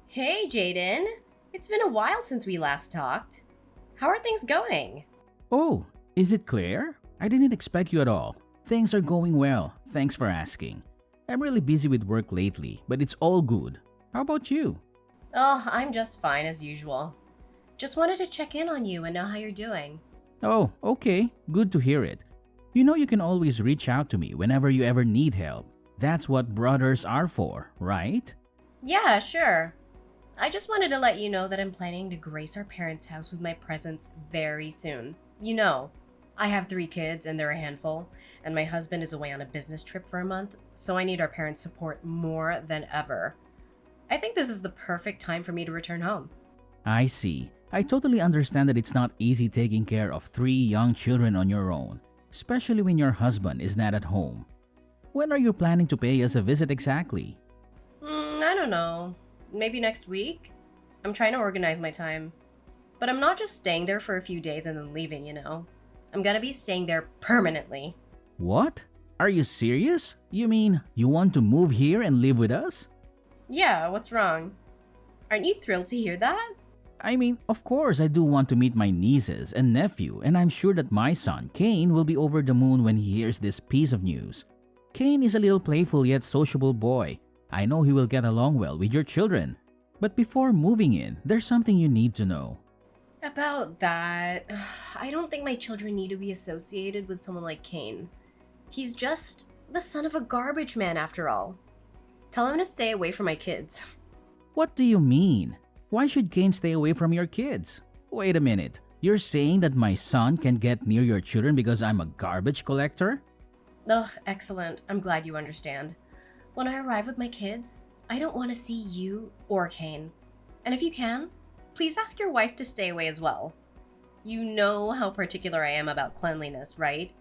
Hey, Jaden. It's been a while since we last talked. How are things going? Oh, is it clear? I didn't expect you at all. Things are going well. Thanks for asking. I'm really busy with work lately, but it's all good. How about you? Oh, I'm just fine as usual. Just wanted to check in on you and know how you're doing. Oh, okay. Good to hear it. You know you can always reach out to me whenever you ever need help. That's what brothers are for, right? Yeah, sure. I just wanted to let you know that I'm planning to grace our parents' house with my presence very soon. I have 3 kids and they're a handful, and my husband is away on a business trip for a month, so I need our parents' support more than ever. I think this is the perfect time for me to return home. I see. I totally understand that it's not easy taking care of 3 young children on your own, especially when your husband is not at home. When are you planning to pay us a visit exactly? I don't know. Maybe next week? I'm trying to organize my time. But I'm not just staying there for a few days and then leaving. I'm gonna be staying there permanently. What? Are you serious? You mean you want to move here and live with us? Yeah, what's wrong? Aren't you thrilled to hear that? I mean, of course I do want to meet my nieces and nephew, and I'm sure that my son, Kane, will be over the moon when he hears this piece of news. Kane is a little playful yet sociable boy. I know he will get along well with your children. But before moving in, there's something you need to know. About that, I don't think my children need to be associated with someone like Kane. He's just the son of a garbage man after all. Tell him to stay away from my kids. What do you mean? Why should Kane stay away from your kids? Wait a minute. You're saying that my son can get near your children because I'm a garbage collector? Ugh, excellent. I'm glad you understand. When I arrive with my kids, I don't want to see you or Kane. And if you can, please ask your wife to stay away as well. You know how particular I am about cleanliness, right?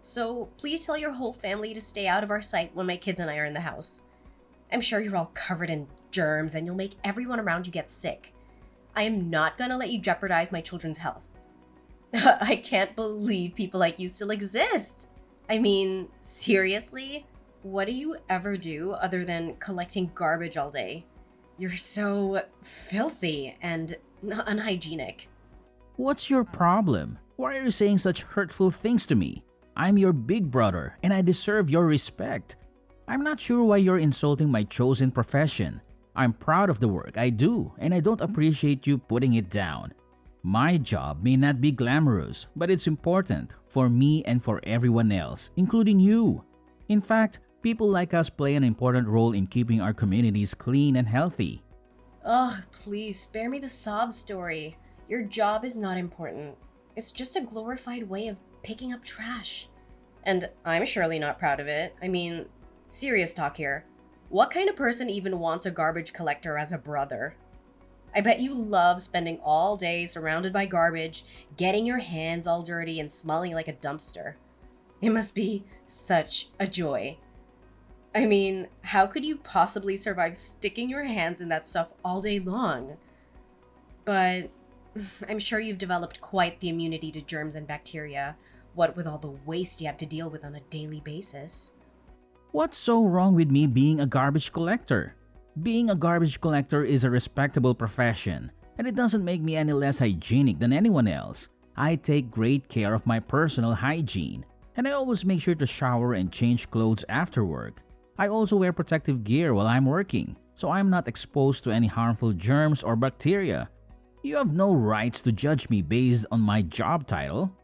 So please tell your whole family to stay out of our sight when my kids and I are in the house. I'm sure you're all covered in germs and you'll make everyone around you get sick. I am not gonna let you jeopardize my children's health. I can't believe people like you still exist. I mean, seriously? What do you ever do other than collecting garbage all day? You're so filthy and unhygienic. What's your problem? Why are you saying such hurtful things to me? I'm your big brother and I deserve your respect. I'm not sure why you're insulting my chosen profession. I'm proud of the work I do and I don't appreciate you putting it down. My job may not be glamorous, but it's important for me and for everyone else, including you. In fact, people like us play an important role in keeping our communities clean and healthy. Ugh, please spare me the sob story. Your job is not important. It's just a glorified way of picking up trash. And I'm surely not proud of it. I mean, serious talk here. What kind of person even wants a garbage collector as a brother? I bet you love spending all day surrounded by garbage, getting your hands all dirty and smelling like a dumpster. It must be such a joy. I mean, how could you possibly survive sticking your hands in that stuff all day long? But I'm sure you've developed quite the immunity to germs and bacteria, what with all the waste you have to deal with on a daily basis. What's so wrong with me being a garbage collector? Being a garbage collector is a respectable profession, and it doesn't make me any less hygienic than anyone else. I take great care of my personal hygiene, and I always make sure to shower and change clothes after work. I also wear protective gear while I'm working, so I'm not exposed to any harmful germs or bacteria. You have no rights to judge me based on my job title.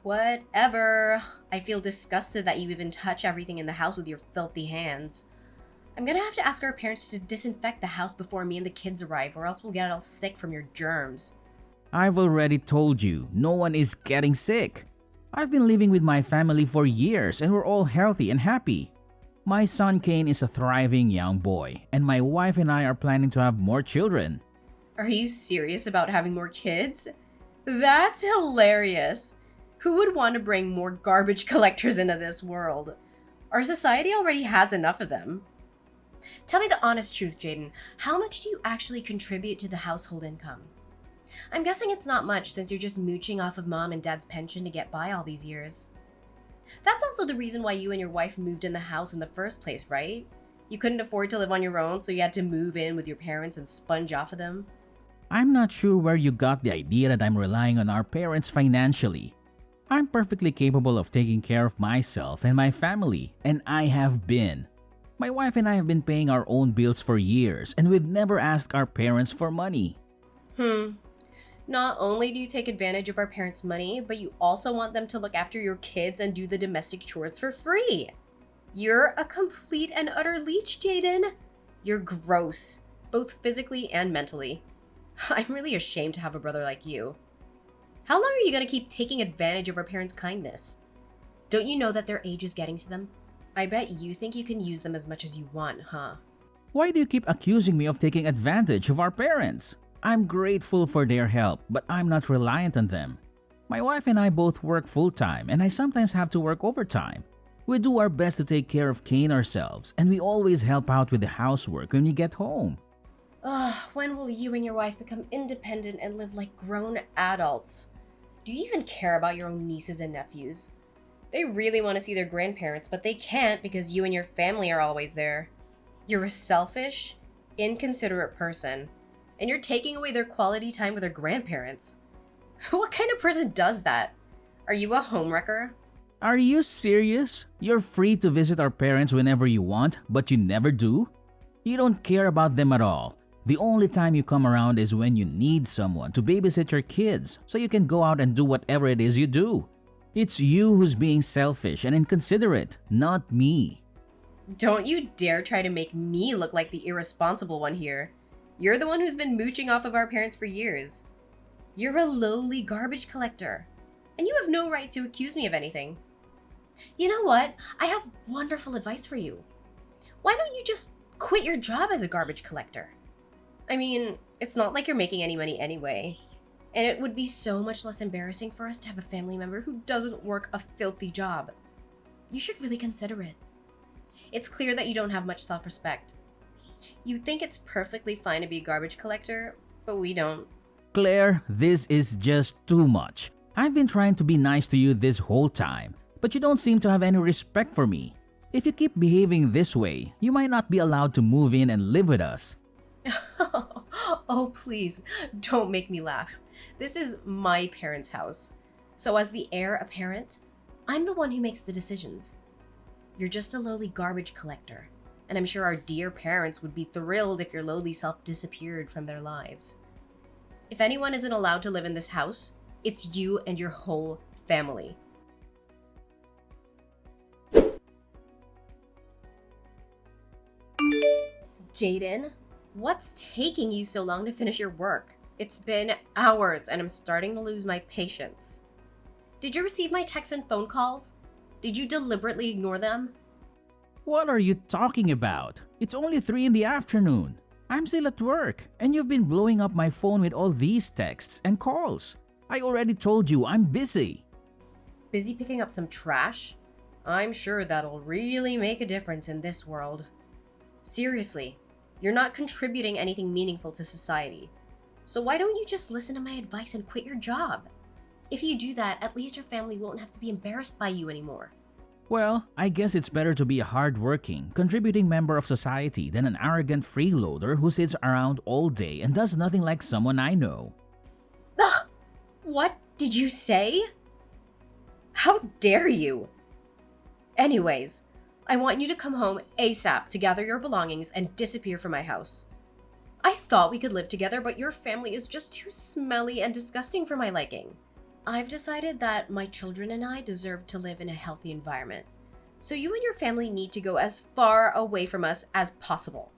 Whatever. I feel disgusted that you even touch everything in the house with your filthy hands. I'm gonna have to ask our parents to disinfect the house before me and the kids arrive, or else we'll get all sick from your germs. I've already told you, no one is getting sick. I've been living with my family for years and we're all healthy and happy. My son Kane is a thriving young boy, and my wife and I are planning to have more children. Are you serious about having more kids? That's hilarious. Who would want to bring more garbage collectors into this world? Our society already has enough of them. Tell me the honest truth, Jaden. How much do you actually contribute to the household income? I'm guessing it's not much since you're just mooching off of mom and dad's pension to get by all these years. That's also the reason why you and your wife moved in the house in the first place, right? You couldn't afford to live on your own, so you had to move in with your parents and sponge off of them? I'm not sure where you got the idea that I'm relying on our parents financially. I'm perfectly capable of taking care of myself and my family, and I have been. My wife and I have been paying our own bills for years, and we've never asked our parents for money. Not only do you take advantage of our parents' money, but you also want them to look after your kids and do the domestic chores for free. You're a complete and utter leech, Jaden. You're gross, both physically and mentally. I'm really ashamed to have a brother like you. How long are you going to keep taking advantage of our parents' kindness? Don't you know that their age is getting to them? I bet you think you can use them as much as you want, huh? Why do you keep accusing me of taking advantage of our parents? I'm grateful for their help, but I'm not reliant on them. My wife and I both work full-time, and I sometimes have to work overtime. We do our best to take care of Kane ourselves, and we always help out with the housework when we get home. Ugh, when will you and your wife become independent and live like grown adults? Do you even care about your own nieces and nephews? They really want to see their grandparents, but they can't because you and your family are always there. You're a selfish, inconsiderate person, and you're taking away their quality time with their grandparents. What kind of person does that? Are you a homewrecker? Are you serious? You're free to visit our parents whenever you want, but you never do? You don't care about them at all. The only time you come around is when you need someone to babysit your kids so you can go out and do whatever it is you do. It's you who's being selfish and inconsiderate, not me. Don't you dare try to make me look like the irresponsible one here. You're the one who's been mooching off of our parents for years. You're a lowly garbage collector, and you have no right to accuse me of anything. You know what? I have wonderful advice for you. Why don't you just quit your job as a garbage collector? I mean, it's not like you're making any money anyway, and it would be so much less embarrassing for us to have a family member who doesn't work a filthy job. You should really consider it. It's clear that you don't have much self-respect. You think it's perfectly fine to be a garbage collector, but we don't. Claire, this is just too much. I've been trying to be nice to you this whole time, but you don't seem to have any respect for me. If you keep behaving this way, you might not be allowed to move in and live with us. Oh, please, don't make me laugh. This is my parents' house. So as the heir apparent, I'm the one who makes the decisions. You're just a lowly garbage collector, and I'm sure our dear parents would be thrilled if your lowly self disappeared from their lives. If anyone isn't allowed to live in this house, it's you and your whole family. Jaden, what's taking you so long to finish your work? It's been hours and I'm starting to lose my patience. Did you receive my texts and phone calls? Did you deliberately ignore them? What are you talking about? It's only 3 in the afternoon. I'm still at work, and you've been blowing up my phone with all these texts and calls. I already told you I'm busy. Busy picking up some trash? I'm sure that'll really make a difference in this world. Seriously, you're not contributing anything meaningful to society. So why don't you just listen to my advice and quit your job? If you do that, at least your family won't have to be embarrassed by you anymore. Well, I guess it's better to be a hard-working, contributing member of society than an arrogant freeloader who sits around all day and does nothing like someone I know. Ugh! What did you say? How dare you? Anyways, I want you to come home ASAP to gather your belongings and disappear from my house. I thought we could live together, but your family is just too smelly and disgusting for my liking. I've decided that my children and I deserve to live in a healthy environment. So you and your family need to go as far away from us as possible.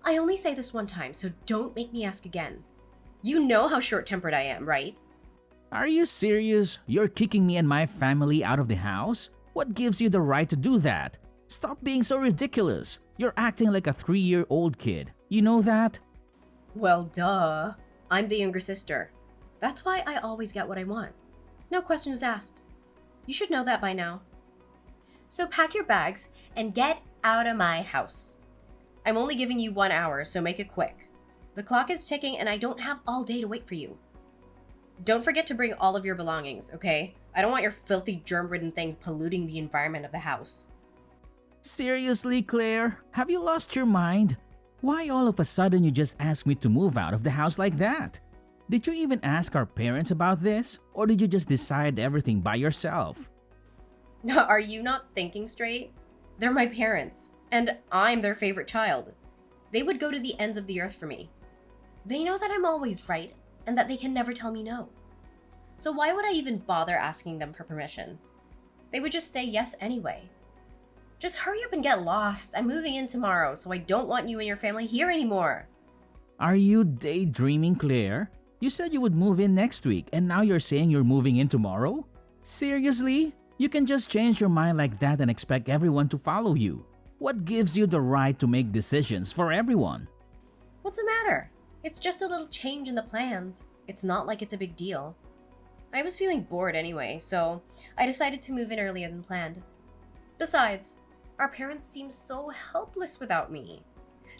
I only say this one time, so don't make me ask again. You know how short-tempered I am, right? Are you serious? You're kicking me and my family out of the house? What gives you the right to do that? Stop being so ridiculous. You're acting like a 3-year-old kid. You know that? Well, duh. I'm the younger sister. That's why I always get what I want. No questions asked. You should know that by now. So pack your bags and get out of my house. I'm only giving you 1 hour, so make it quick. The clock is ticking and I don't have all day to wait for you. Don't forget to bring all of your belongings, okay? I don't want your filthy germ-ridden things polluting the environment of the house. Seriously, Claire? Have you lost your mind? Why all of a sudden you just asked me to move out of the house like that? Did you even ask our parents about this? Or did you just decide everything by yourself? Are you not thinking straight? They're my parents, and I'm their favorite child. They would go to the ends of the earth for me. They know that I'm always right, and that they can never tell me no. So why would I even bother asking them for permission? They would just say yes anyway. Just hurry up and get lost. I'm moving in tomorrow, so I don't want you and your family here anymore. Are you daydreaming, Claire? You said you would move in next week, and now you're saying you're moving in tomorrow? Seriously? You can just change your mind like that and expect everyone to follow you. What gives you the right to make decisions for everyone? What's the matter? It's just a little change in the plans. It's not like it's a big deal. I was feeling bored anyway, so I decided to move in earlier than planned. Besides, our parents seem so helpless without me.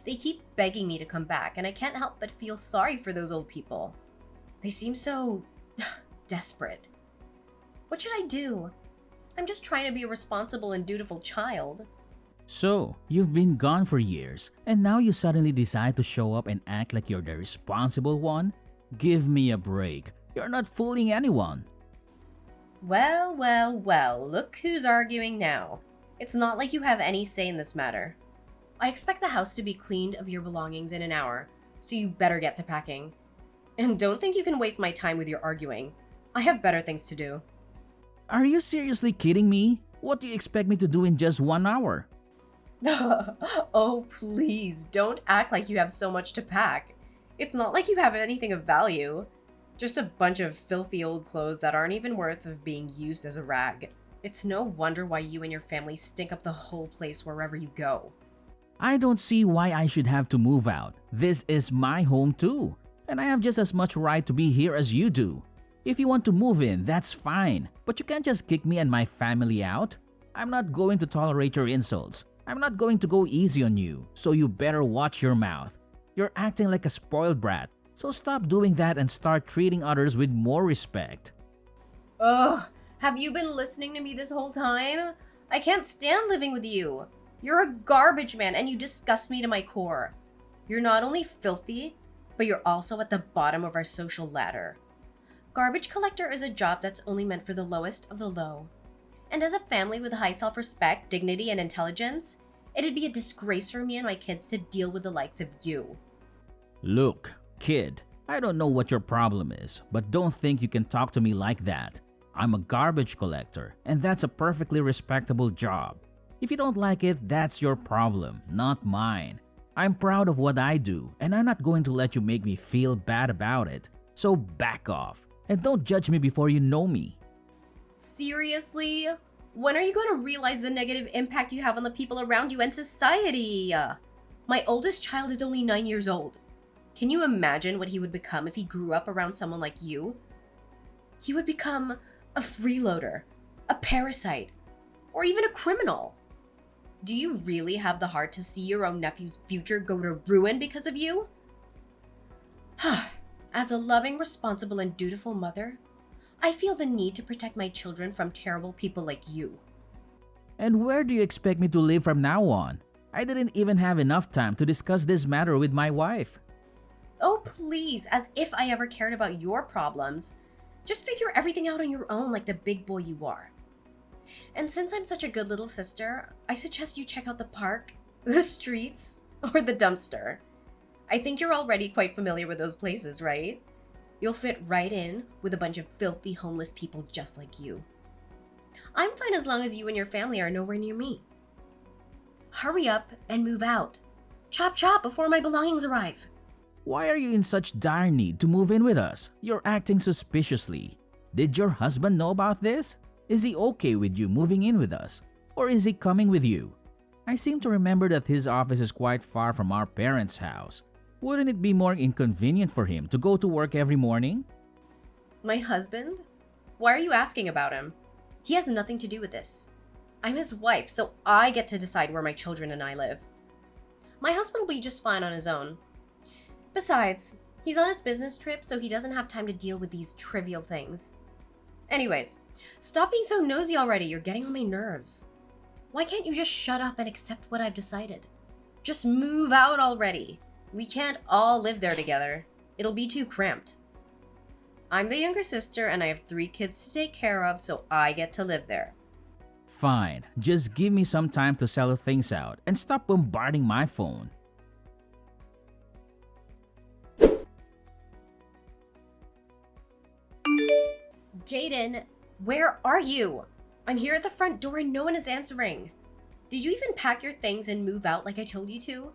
They keep begging me to come back, and I can't help but feel sorry for those old people. They seem so desperate. What should I do? I'm just trying to be a responsible and dutiful child. So, you've been gone for years, and now you suddenly decide to show up and act like you're the responsible one? Give me a break. You're not fooling anyone. Well, look who's arguing now. It's not like you have any say in this matter. I expect the house to be cleaned of your belongings in an hour, so you better get to packing. And don't think you can waste my time with your arguing. I have better things to do. Are you seriously kidding me? What do you expect me to do in just 1 hour? Oh, please, don't act like you have so much to pack. It's not like you have anything of value. Just a bunch of filthy old clothes that aren't even worth of being used as a rag. It's no wonder why you and your family stink up the whole place wherever you go. I don't see why I should have to move out. This is my home too, and I have just as much right to be here as you do. If you want to move in, that's fine, but you can't just kick me and my family out. I'm not going to tolerate your insults. I'm not going to go easy on you, so you better watch your mouth. You're acting like a spoiled brat, so stop doing that and start treating others with more respect. Ugh, have you been listening to me this whole time? I can't stand living with you. You're a garbage man and you disgust me to my core. You're not only filthy, but you're also at the bottom of our social ladder. Garbage collector is a job that's only meant for the lowest of the low. And as a family with high self-respect, dignity, and intelligence, it'd be a disgrace for me and my kids to deal with the likes of you. Look, kid, I don't know what your problem is, but don't think you can talk to me like that. I'm a garbage collector, and that's a perfectly respectable job. If you don't like it, that's your problem, not mine. I'm proud of what I do, and I'm not going to let you make me feel bad about it. So back off, and don't judge me before you know me. Seriously? When are you going to realize the negative impact you have on the people around you and society? My oldest child is only 9 years old. Can you imagine what he would become if he grew up around someone like you? He would become a freeloader, a parasite, or even a criminal. Do you really have the heart to see your own nephew's future go to ruin because of you? As a loving, responsible, and dutiful mother, I feel the need to protect my children from terrible people like you. And where do you expect me to live from now on? I didn't even have enough time to discuss this matter with my wife. Oh, please, as if I ever cared about your problems. Just figure everything out on your own like the big boy you are. And since I'm such a good little sister, I suggest you check out the park, the streets, or the dumpster. I think you're already quite familiar with those places, right? You'll fit right in with a bunch of filthy homeless people just like you. I'm fine as long as you and your family are nowhere near me. Hurry up and move out. Chop chop before my belongings arrive. Why are you in such dire need to move in with us? You're acting suspiciously. Did your husband know about this? Is he okay with you moving in with us? Or is he coming with you? I seem to remember that his office is quite far from our parents' house. Wouldn't it be more inconvenient for him to go to work every morning? My husband? Why are you asking about him? He has nothing to do with this. I'm his wife, so I get to decide where my children and I live. My husband will be just fine on his own. Besides, he's on his business trip, so he doesn't have time to deal with these trivial things. Anyways, stop being so nosy already. You're getting on my nerves. Why can't you just shut up and accept what I've decided? Just move out already. We can't all live there together. It'll be too cramped. I'm the younger sister and I have 3 kids to take care of, so I get to live there. Fine, just give me some time to settle things out and stop bombarding my phone. Jaden, where are you? I'm here at the front door and no one is answering. Did you even pack your things and move out like I told you to?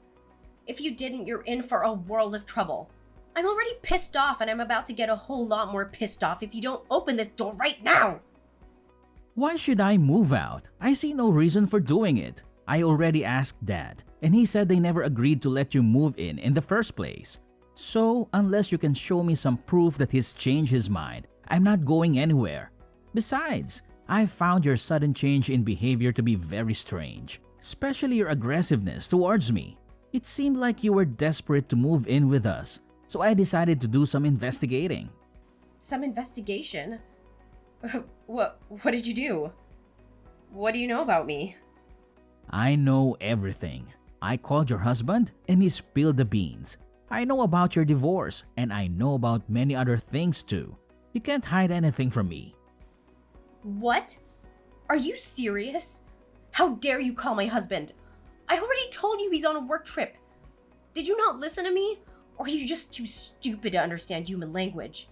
If you didn't, you're in for a world of trouble. I'm already pissed off and I'm about to get a whole lot more pissed off if you don't open this door right now! Why should I move out? I see no reason for doing it. I already asked Dad, and he said they never agreed to let you move in the first place. So, unless you can show me some proof that he's changed his mind, I'm not going anywhere. Besides, I found your sudden change in behavior to be very strange, especially your aggressiveness towards me. It seemed like you were desperate to move in with us, so I decided to do some investigating. Some investigation? What did you do? What do you know about me? I know everything. I called your husband and he spilled the beans. I know about your divorce and I know about many other things too. You can't hide anything from me. What? Are you serious? How dare you call my husband? I already told you he's on a work trip. Did you not listen to me? Or are you just too stupid to understand human language?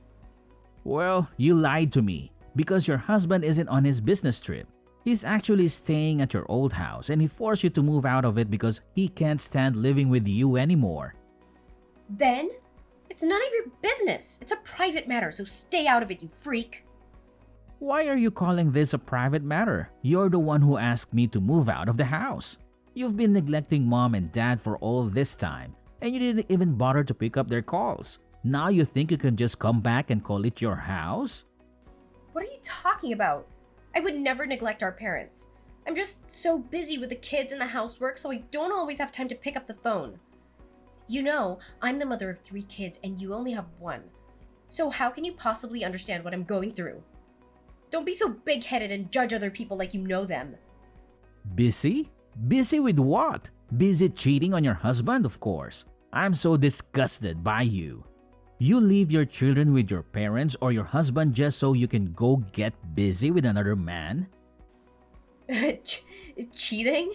Well, you lied to me because your husband isn't on his business trip. He's actually staying at your old house and he forced you to move out of it because he can't stand living with you anymore. Then? It's none of your business. It's a private matter, so stay out of it, you freak. Why are you calling this a private matter? You're the one who asked me to move out of the house. You've been neglecting Mom and Dad for all of this time, and you didn't even bother to pick up their calls. Now you think you can just come back and call it your house? What are you talking about? I would never neglect our parents. I'm just so busy with the kids and the housework, so I don't always have time to pick up the phone. You know, I'm the mother of 3 kids and you only have 1. So how can you possibly understand what I'm going through? Don't be so big-headed and judge other people like you know them. Busy? Busy with what? Busy cheating on your husband, of course. I'm so disgusted by you. You leave your children with your parents or your husband just so you can go get busy with another man? Cheating?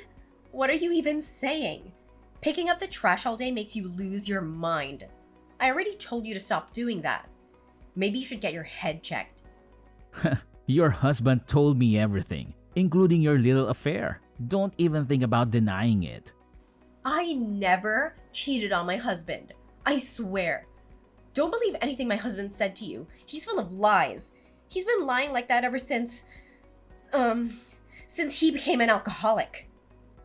What are you even saying? Picking up the trash all day makes you lose your mind. I already told you to stop doing that. Maybe you should get your head checked. Your husband told me everything, including your little affair. Don't even think about denying it. I never cheated on my husband. I swear. Don't believe anything my husband said to you. He's full of lies. He's been lying like that ever since he became an alcoholic.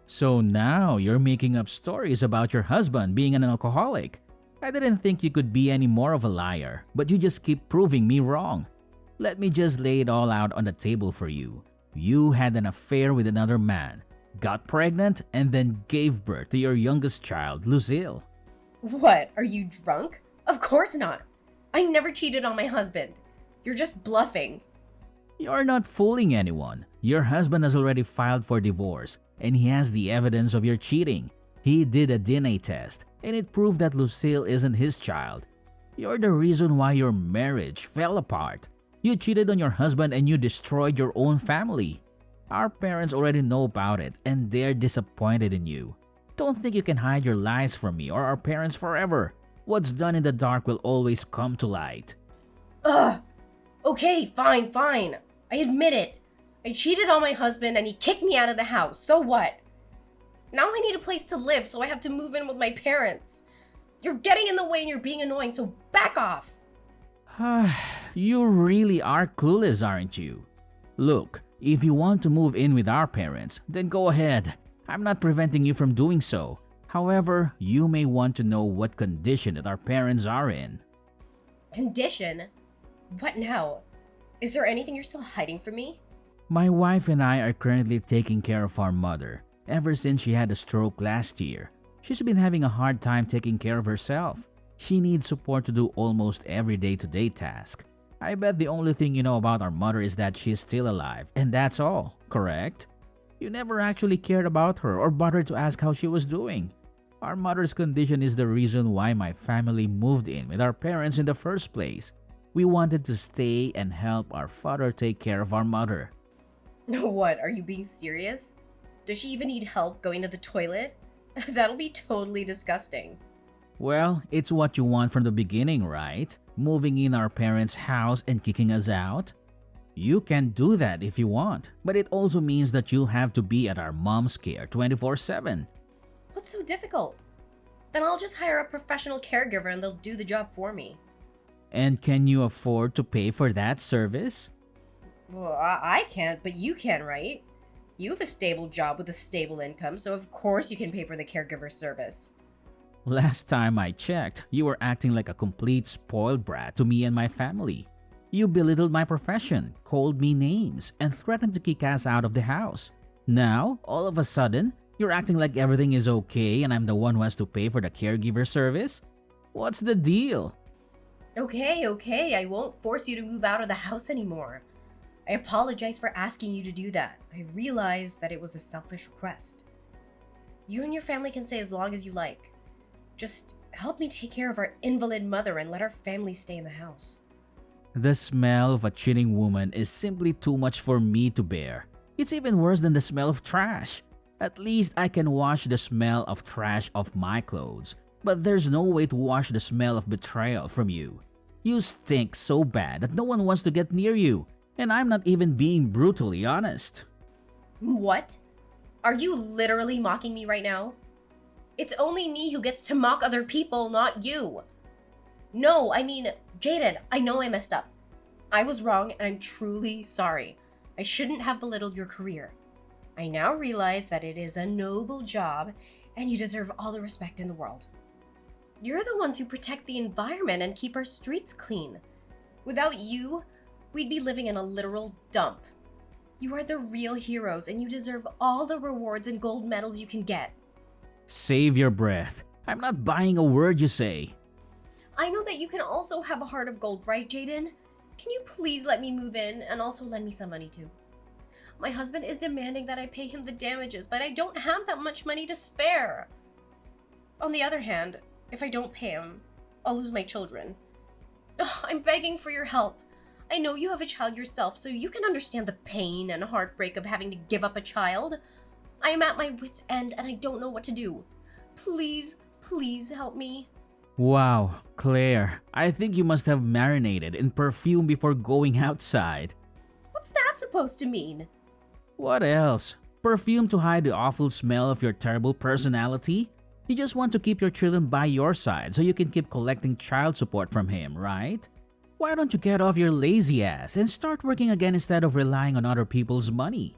So now you're making up stories about your husband being an alcoholic. I didn't think you could be any more of a liar, but you just keep proving me wrong. Let me just lay it all out on the table for you. You had an affair with another man, got pregnant, and then gave birth to your youngest child, Lucille. What, are you drunk? Of course not. I never cheated on my husband. You're just bluffing. You're not fooling anyone. Your husband has already filed for divorce, and he has the evidence of your cheating. He did a DNA test, and it proved that Lucille isn't his child. You're the reason why your marriage fell apart. You cheated on your husband and you destroyed your own family. Our parents already know about it, and they're disappointed in you. Don't think you can hide your lies from me or our parents forever. What's done in the dark will always come to light. Ugh. Okay, fine. I admit it. I cheated on my husband and he kicked me out of the house. So what? Now I need a place to live, so I have to move in with my parents. You're getting in the way and you're being annoying, so back off. You really are clueless, aren't you? Look, if you want to move in with our parents, then go ahead. I'm not preventing you from doing so. However, you may want to know what condition that our parents are in. Condition? What now? Is there anything you're still hiding from me? My wife and I are currently taking care of our mother. Ever since she had a stroke last year, she's been having a hard time taking care of herself. She needs support to do almost every day-to-day task. I bet the only thing you know about our mother is that she's still alive, and that's all, correct? You never actually cared about her or bothered to ask how she was doing. Our mother's condition is the reason why my family moved in with our parents in the first place. We wanted to stay and help our father take care of our mother. What, are you being serious? Does she even need help going to the toilet? That'll be totally disgusting. Well, it's what you want from the beginning, right? Moving in our parents' house and kicking us out? You can do that if you want, but it also means that you'll have to be at our mom's care 24/7. What's so difficult? Then I'll just hire a professional caregiver and they'll do the job for me. And can you afford to pay for that service? Well, I can't, but you can, right? You have a stable job with a stable income, so of course you can pay for the caregiver service. Last time I checked, you were acting like a complete spoiled brat to me and my family. You belittled my profession, called me names, and threatened to kick us out of the house. Now, all of a sudden, you're acting like everything is okay and I'm the one who has to pay for the caregiver service? What's the deal? Okay, I won't force you to move out of the house anymore. I apologize for asking you to do that. I realized that it was a selfish request. You and your family can stay as long as you like. Just help me take care of our invalid mother and let our family stay in the house. The smell of a cheating woman is simply too much for me to bear. It's even worse than the smell of trash. At least I can wash the smell of trash off my clothes, but there's no way to wash the smell of betrayal from you. You stink so bad that no one wants to get near you, and I'm not even being brutally honest. What? Are you literally mocking me right now? It's only me who gets to mock other people, not you. No, I mean, Jaden, I know I messed up. I was wrong and I'm truly sorry. I shouldn't have belittled your career. I now realize that it is a noble job and you deserve all the respect in the world. You're the ones who protect the environment and keep our streets clean. Without you, we'd be living in a literal dump. You are the real heroes and you deserve all the rewards and gold medals you can get. Save your breath. I'm not buying a word you say. I know that you can also have a heart of gold, right, Jaden? Can you please let me move in and also lend me some money too? My husband is demanding that I pay him the damages, but I don't have that much money to spare. On the other hand, if I don't pay him, I'll lose my children. Ugh, I'm begging for your help. I know you have a child yourself, so you can understand the pain and heartbreak of having to give up a child. I am at my wit's end and I don't know what to do. Please help me. Wow, Claire, I think you must have marinated in perfume before going outside. What's that supposed to mean? What else? Perfume to hide the awful smell of your terrible personality? You just want to keep your children by your side so you can keep collecting child support from him, right? Why don't you get off your lazy ass and start working again instead of relying on other people's money?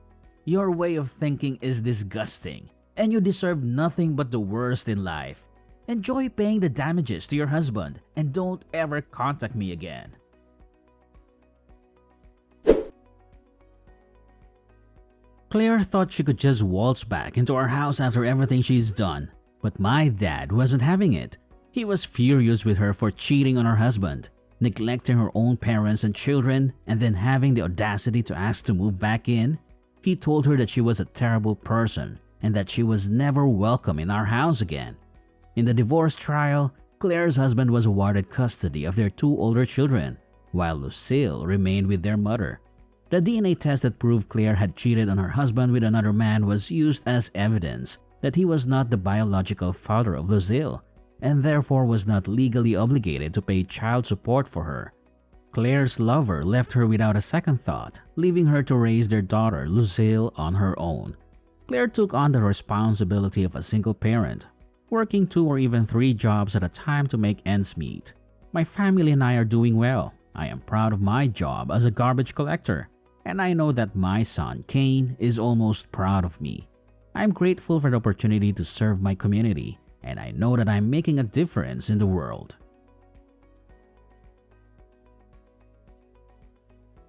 Your way of thinking is disgusting, and you deserve nothing but the worst in life. Enjoy paying the damages to your husband and don't ever contact me again. Claire thought she could just waltz back into our house after everything she's done, but my dad wasn't having it. He was furious with her for cheating on her husband, neglecting her own parents and children, and then having the audacity to ask to move back in. He told her that she was a terrible person and that she was never welcome in our house again. In the divorce trial, Claire's husband was awarded custody of their 2 older children, while Lucille remained with their mother. The DNA test that proved Claire had cheated on her husband with another man was used as evidence that he was not the biological father of Lucille, and therefore was not legally obligated to pay child support for her. Claire's lover left her without a second thought, leaving her to raise their daughter, Lucille, on her own. Claire took on the responsibility of a single parent, working 2 or even 3 jobs at a time to make ends meet. My family and I are doing well. I am proud of my job as a garbage collector, and I know that my son, Kane, is almost proud of me. I'm grateful for the opportunity to serve my community, and I know that I'm making a difference in the world.